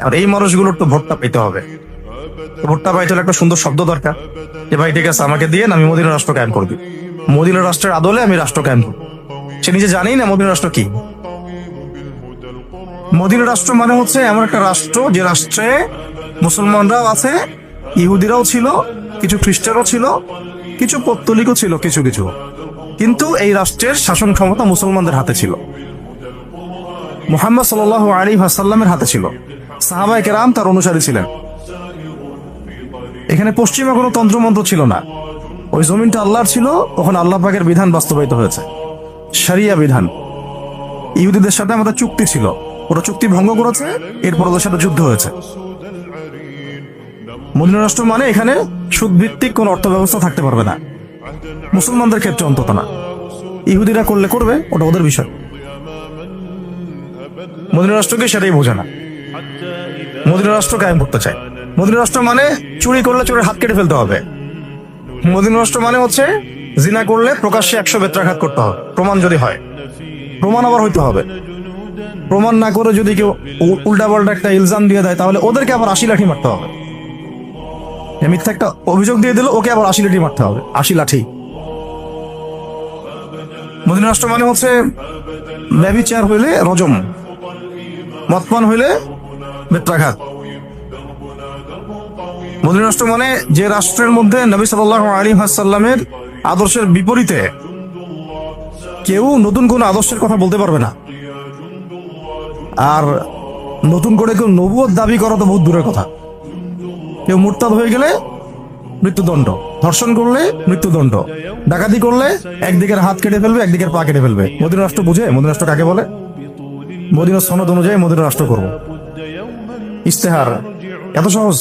আর এই মানুষগুলোর তো ভোটটা পেতে হবে। তো ভোটটা পাইতে হলে একটা সুন্দর শব্দ দরকার, যে ভাই ঠিক আছে আমাকে দিয়ে আমি মদিনা রাষ্ট্র কায়েম করবি, মদিনা রাষ্ট্রের আদলে আমি রাষ্ট্র কায়েম করবো। সে নিজে জানেই না মদিনা রাষ্ট্র কি। মদিনা রাষ্ট্র মানে হচ্ছে এমন একটা রাষ্ট্র যে রাষ্ট্রে মুসলমানরাও আছে, ইহুদিরাও ছিল, কিছু খ্রিস্টানও ছিল, কিছু পৌত্তলিকও ছিল, কিছু কিছু। কিন্তু এই রাষ্ট্রের শাসন ক্ষমতা মুসলমানদের হাতে ছিল, মুহাম্মদ সাল্লাল্লাহু আলাইহি ওয়াসাল্লামের হাতে ছিল, সাহাবায়ে কেরাম তার অনুসারী ছিলেন। এখানে পশ্চিমা কোনো তন্ত্রমন্ত্র ছিল না, ওই জমিনটা আল্লাহর ছিল, ওখানে আল্লাহ পাকের বিধান বাস্তবায়িত হয়েছে, শরিয়া বিধান। ইহুদিদের সাথে আমাদের চুক্তি ছিল, ওরা চুক্তি ভঙ্গ করেছে, এরপর ওদের সাথে যুদ্ধ হয়েছে। মদিনা রাষ্ট্র মানে এখানে সুদ ভিত্তিক কোন অর্থ ব্যবস্থা থাকতে পারবে না, মুসলমানদের ক্ষেত্রে অন্তত না। ইহুদিরা করলে করবে, ওটা ওদের বিষয়। মদিনা রাষ্ট্রকে সেটাই বোঝে না, মদিনা রাষ্ট্র কায়েম করতে চায়। মদিনা রাষ্ট্র মানে চুরি করলে চোরের হাত কেটে ফেলতে হবে। মদিনা রাষ্ট্র মানে হচ্ছে জিনা করলে প্রকাশ্যে 100 বেত্রাঘাত করতে হবে, প্রমাণ যদি হয়। প্রমাণ আবার হইতে হবে, প্রমাণ না করে যদি কেউ উল্টা পাল্টা একটা ইলজাম দিয়ে দেয়, তাহলে ওদেরকে আবার 80 লাঠি মারতে হবে। মিথ্যা একটা অভিযোগ দিয়ে দিল, ওকে আবার 80 লাঠি মারতে হবে, 80 লাঠি। মদিনা রাষ্ট্র মানে হচ্ছে ব্যভিচার হইলে রজম, মদপান হইলে বেত্রাঘাত। মদিনা রাষ্ট্র মানে যে রাষ্ট্রের মধ্যে নবী সাল্লাল্লাহু আলাইহি ওয়াসাল্লামের আদর্শের বিপরীতে কেউ নতুন কোন আদর্শের কথা বলতে পারবে না। আর নতুন করে কেউ নবুয়ত দাবি করা তো বহুত দূরের কথা। কেউ মুরতাদ হয়ে গেলে মৃত্যুদণ্ড, ধর্ষণ করলে মৃত্যুদণ্ড, ডাকাতি করলে একদিকের হাত কেটে ফেলবে, একদিকের পা কেটে ফেলবে। মদিনা রাষ্ট্র বুঝে? মদিনা রাষ্ট্র কাকে বলে? মদিনা সনদ অনুযায়ী মদিনা রাষ্ট্র করবো, ইস্তেহার, এত সহজ।